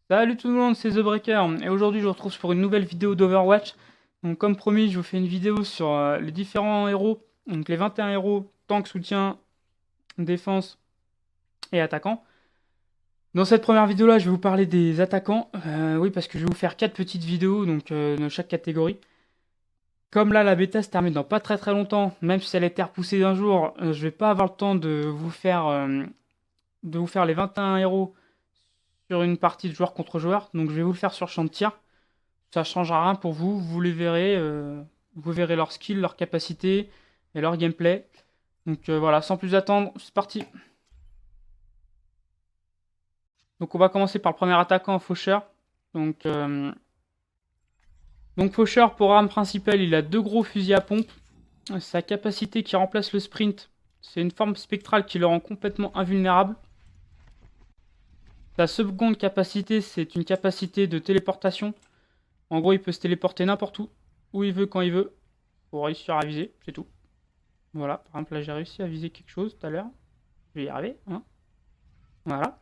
Salut tout le monde, c'est The Breaker et aujourd'hui je vous retrouve pour une nouvelle vidéo d'Overwatch. Donc comme promis, je vous fais une vidéo sur les différents héros, donc les 21 héros, tank, soutien, défense et attaquant. Dans cette première vidéo là, je vais vous parler des attaquants, oui parce que je vais vous faire 4 petites vidéos donc de chaque catégorie. Comme là la bêta se termine dans pas très longtemps, même si elle a été repoussée d'un jour, je vais pas avoir le temps de vous faire les 21 héros sur une partie de joueur contre joueur, donc je vais vous le faire sur champ de tir. Ça changera rien pour vous, vous verrez leurs skills, leurs capacités et leur gameplay. Donc voilà, sans plus attendre, c'est parti. Donc on va commencer par le premier attaquant, Faucheur. Donc Faucheur, pour arme principale, il a 2 gros fusils à pompe. Sa capacité qui remplace le sprint, c'est une forme spectrale qui le rend complètement invulnérable. Sa seconde capacité, c'est une capacité de téléportation. En gros, il peut se téléporter n'importe où il veut, quand il veut, pour réussir à viser, c'est tout. Voilà, par exemple, là j'ai réussi à viser quelque chose tout à l'heure. Je vais y arriver, hein. Voilà.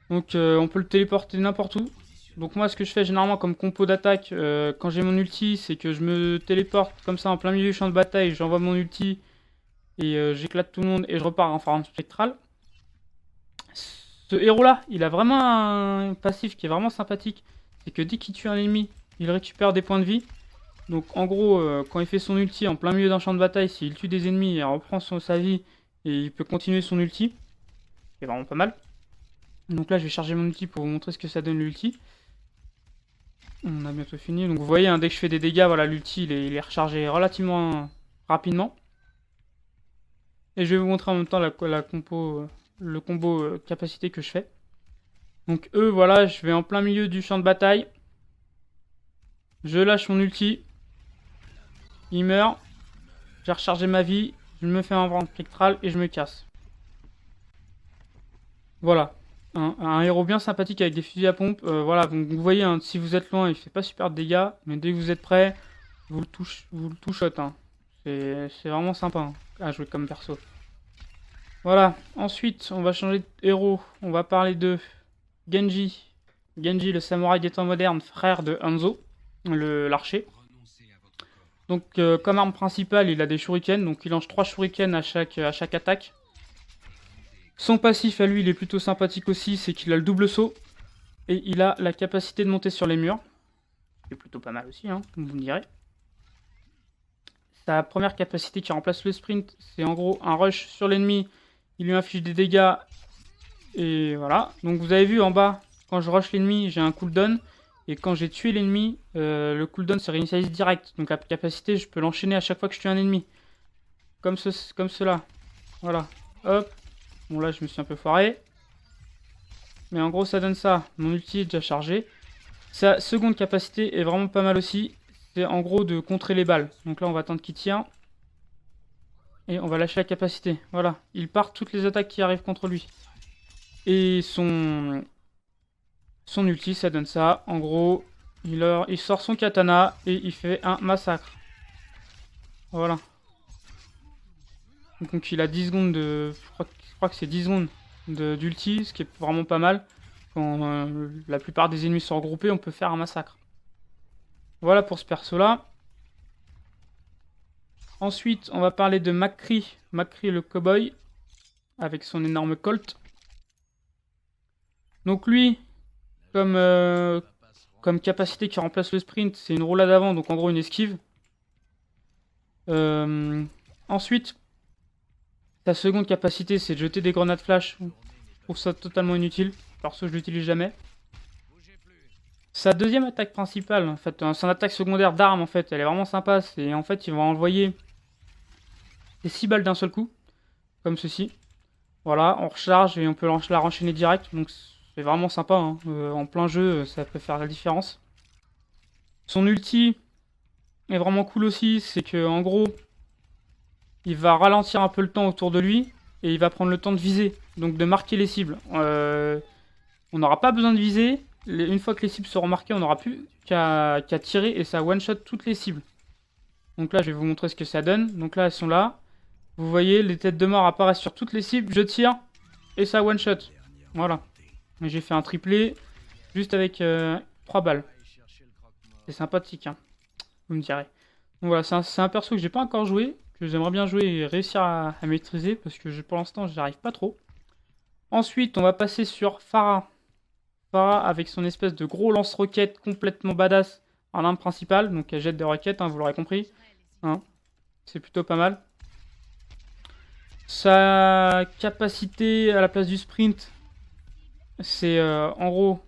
Donc on peut le téléporter n'importe où. Donc moi, ce que je fais généralement comme compo d'attaque, quand j'ai mon ulti, c'est que je me téléporte comme ça en plein milieu du champ de bataille, j'envoie mon ulti, et j'éclate tout le monde, et je repars en forme spectrale. Ce héros-là, il a vraiment un passif qui est vraiment sympathique. C'est que dès qu'il tue un ennemi, il récupère des points de vie. Donc en gros, quand il fait son ulti en plein milieu d'un champ de bataille, s'il tue des ennemis, il reprend sa vie et il peut continuer son ulti. C'est vraiment pas mal. Donc là, je vais charger mon ulti pour vous montrer ce que ça donne l'ulti. On a bientôt fini. Donc vous voyez, hein, dès que je fais des dégâts, voilà, l'ulti il est rechargé relativement rapidement. Et je vais vous montrer en même temps le combo capacité que je fais. Donc eux, voilà, je vais en plein milieu du champ de bataille. Je lâche mon ulti. Il meurt. J'ai rechargé ma vie. Je me fais un vent spectral et je me casse. Voilà. Un héros bien sympathique avec des fusils à pompe. Voilà, donc vous voyez, hein, si vous êtes loin, il fait pas super de dégâts. Mais dès que vous êtes prêt, vous le touchot. Hein. C'est vraiment sympa hein, à jouer comme perso. Voilà. Ensuite, on va changer de héros. On va parler de Genji. Genji, le samouraï des temps modernes, frère de Hanzo, l'archer. Donc comme arme principale, il a des shurikens, donc il lance 3 shurikens à chaque attaque. Son passif à lui, il est plutôt sympathique aussi, c'est qu'il a le double saut. Et il a la capacité de monter sur les murs. C'est plutôt pas mal aussi, hein, comme vous me direz. Sa première capacité qui remplace le sprint, c'est en gros un rush sur l'ennemi. Il lui inflige des dégâts. Et voilà. Donc vous avez vu en bas, quand je rush l'ennemi, j'ai un cooldown. Et quand j'ai tué l'ennemi, le cooldown se réinitialise direct. Donc la capacité, je peux l'enchaîner à chaque fois que je tue un ennemi. Comme cela. Voilà. Hop. Bon là, je me suis un peu foiré. Mais en gros, ça donne ça. Mon ulti est déjà chargé. Sa seconde capacité est vraiment pas mal aussi. C'est en gros de contrer les balles. Donc là, on va attendre qu'il tire. Et on va lâcher la capacité. Voilà. Il part toutes les attaques qui arrivent contre lui. Et son ulti, ça donne ça. En gros, il sort son katana et il fait un massacre. Voilà. Donc il a 10 secondes de... Je crois que c'est 10 secondes d'ulti, ce qui est vraiment pas mal. Quand la plupart des ennemis sont regroupés, on peut faire un massacre. Voilà pour ce perso-là. Ensuite, on va parler de McCree. McCree le cowboy. Avec son énorme colt. Donc lui, comme capacité qui remplace le sprint, c'est une roulade avant, donc en gros une esquive. Ensuite, sa seconde capacité, c'est de jeter des grenades flash. Je trouve ça totalement inutile. Perso, je l'utilise jamais. Sa deuxième attaque principale, en fait, son attaque secondaire d'arme, en fait, elle est vraiment sympa. C'est en fait, il va envoyer les 6 balles d'un seul coup, comme ceci. Voilà, on recharge et on peut la renchaîner direct. Donc c'est vraiment sympa. Hein. En plein jeu, ça peut faire la différence. Son ulti est vraiment cool aussi. C'est que en gros, il va ralentir un peu le temps autour de lui et il va prendre le temps de viser, donc de marquer les cibles. On n'aura pas besoin de viser. Une fois que les cibles seront marquées, on n'aura plus qu'à tirer et ça one-shot toutes les cibles. Donc là, je vais vous montrer ce que ça donne. Donc là, elles sont là. Vous voyez, les têtes de mort apparaissent sur toutes les cibles. Je tire et ça one-shot. Voilà. J'ai fait un triplé. juste avec 3 balles. C'est sympathique, hein, vous me direz. Donc voilà, c'est un perso que j'ai pas encore joué, que j'aimerais bien jouer et réussir à maîtriser, parce que pour l'instant, j'y arrive pas trop. Ensuite, on va passer sur Pharah. Pharah avec son espèce de gros lance-roquette complètement badass en arme principale. Donc elle jette des roquettes, hein, vous l'aurez compris. Hein, c'est plutôt pas mal. Sa capacité à la place du sprint, c'est en gros,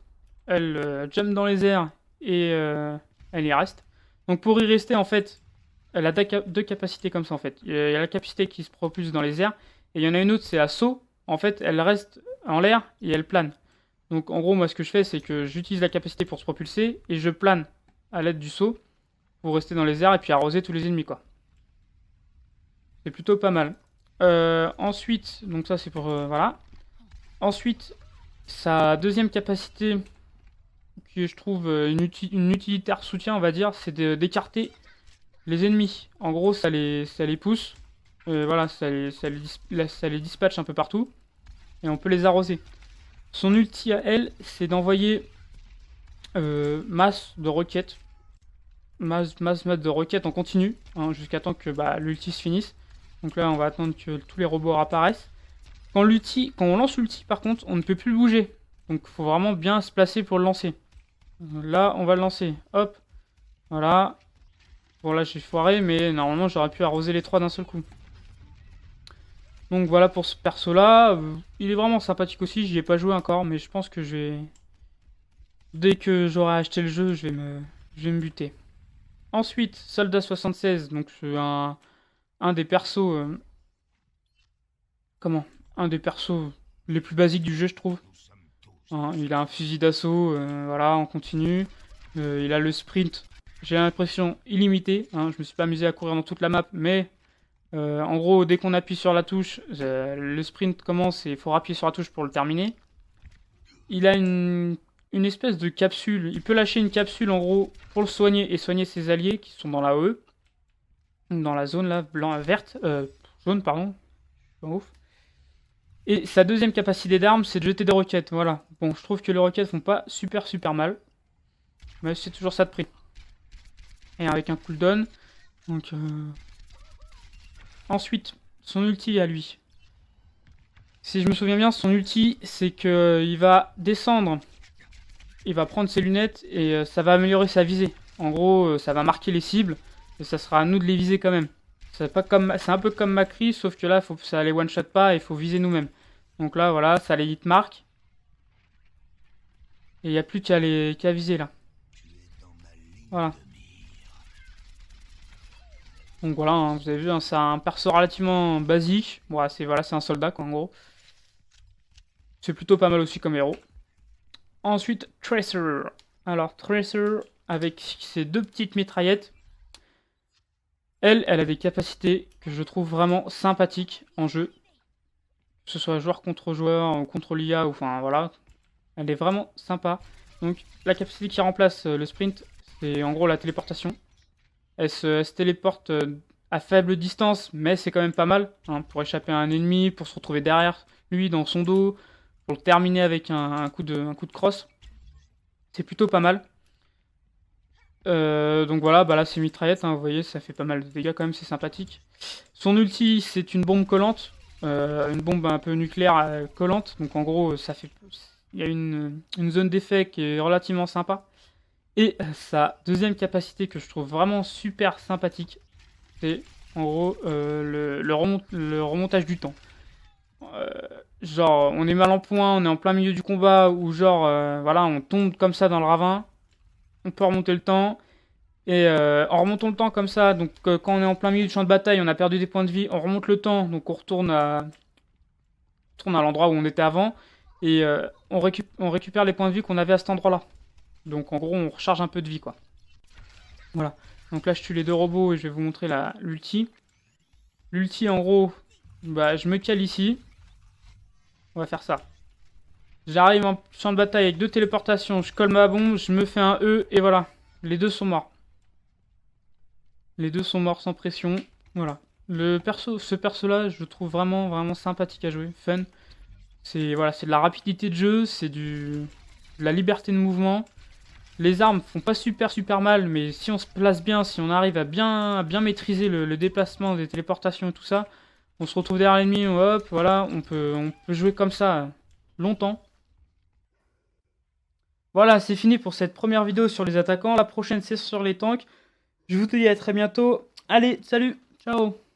elle jump dans les airs et elle y reste. Donc pour y rester, en fait, elle a deux capacités comme ça, en fait. Il y a la capacité qui se propulse dans les airs, et il y en a une autre, c'est à saut. En fait, elle reste en l'air et elle plane. Donc en gros, moi, ce que je fais, c'est que j'utilise la capacité pour se propulser, et je plane à l'aide du saut pour rester dans les airs et puis arroser tous les ennemis, quoi. C'est plutôt pas mal. Ensuite, donc ça c'est pour... voilà. Ensuite, sa deuxième capacité, que je trouve une utilitaire soutien, on va dire, c'est d'écarter les ennemis. En gros, ça les pousse. Voilà, ça les dispatche un peu partout. Et on peut les arroser. Son ulti à elle, c'est d'envoyer masse de roquettes. Masse de roquettes en continu, hein, jusqu'à temps que l'ulti se finisse. Donc là, on va attendre que tous les robots apparaissent. Quand on lance l'ulti, par contre, on ne peut plus bouger. Donc il faut vraiment bien se placer pour le lancer. Là, on va le lancer. Hop. Voilà. Bon, là, j'ai foiré, mais normalement, j'aurais pu arroser les 3 d'un seul coup. Donc voilà pour ce perso-là. Il est vraiment sympathique aussi. J'y ai pas joué encore, mais je pense que je vais... Dès que j'aurai acheté le jeu, je vais me buter. Ensuite, Soldat 76. Donc c'est un des persos... un des persos les plus basiques du jeu, je trouve. Hein, il a un fusil d'assaut, voilà, en continu. Il a le sprint, j'ai l'impression, illimité. Hein, je me suis pas amusé à courir dans toute la map, mais en gros, dès qu'on appuie sur la touche, le sprint commence et il faut appuyer sur la touche pour le terminer. Il a une espèce de capsule. Il peut lâcher une capsule, en gros, pour le soigner et soigner ses alliés qui sont dans la AE. Dans la zone là, verte, jaune, pardon. Pas ouf. Et sa deuxième capacité d'arme, c'est de jeter des roquettes, voilà. Bon, je trouve que les roquettes font pas super mal. Mais c'est toujours ça de prix. Et avec un cooldown. Donc, ensuite, son ulti à lui. Si je me souviens bien, son ulti, c'est qu'il va descendre. Il va prendre ses lunettes et ça va améliorer sa visée. En gros, ça va marquer les cibles. Et ça sera à nous de les viser quand même. C'est un peu comme Macri, sauf que là, ça les one-shot pas et il faut viser nous-mêmes. Donc là, voilà, ça les hit marque. Et il n'y a plus qu'à viser là. Voilà. Donc voilà, hein, vous avez vu, hein, c'est un perso relativement basique. Voilà, c'est un soldat quoi, en gros. C'est plutôt pas mal aussi comme héros. Ensuite, Tracer. Alors, Tracer, avec ses deux petites mitraillettes. Elle a des capacités que je trouve vraiment sympathiques en jeu. Que ce soit joueur contre joueur, ou contre l'IA, ou enfin voilà. Elle est vraiment sympa. Donc la capacité qui remplace le sprint, c'est en gros la téléportation. Elle se téléporte à faible distance, mais c'est quand même pas mal. Hein, pour échapper à un ennemi, pour se retrouver derrière lui, dans son dos, pour le terminer avec un coup de crosse. C'est plutôt pas mal. Donc voilà, là c'est mitraillette, hein, vous voyez, ça fait pas mal de dégâts quand même, c'est sympathique. Son ulti, c'est une bombe collante, une bombe un peu nucléaire collante, donc en gros, il y a une zone d'effet qui est relativement sympa. Et sa deuxième capacité que je trouve vraiment super sympathique, c'est en gros le remontage du temps. Genre, on est mal en point, on est en plein milieu du combat, ou genre, voilà, on tombe comme ça dans le ravin. On peut remonter le temps. Et en remontant le temps comme ça, donc quand on est en plein milieu du champ de bataille, on a perdu des points de vie, on remonte le temps, donc on retourne à l'endroit où on était avant. Et on récupère les points de vie qu'on avait à cet endroit-là. Donc en gros, on recharge un peu de vie, quoi. Voilà. Donc là, je tue les deux robots et je vais vous montrer l'ulti. L'ulti, en gros, je me cale ici. On va faire ça. J'arrive en champ de bataille avec deux téléportations, je colle ma bombe, je me fais un E, et voilà. Les deux sont morts. Les deux sont morts sans pression. Voilà. Ce perso-là, je le trouve vraiment sympathique à jouer. Fun. C'est de la rapidité de jeu, c'est du de la liberté de mouvement. Les armes font pas super mal, mais si on se place bien, si on arrive à bien maîtriser le déplacement des téléportations et tout ça, on se retrouve derrière l'ennemi, hop, voilà, on peut jouer comme ça longtemps. Voilà, c'est fini pour cette première vidéo sur les attaquants. La prochaine, c'est sur les tanks. Je vous dis à très bientôt. Allez, salut, ciao.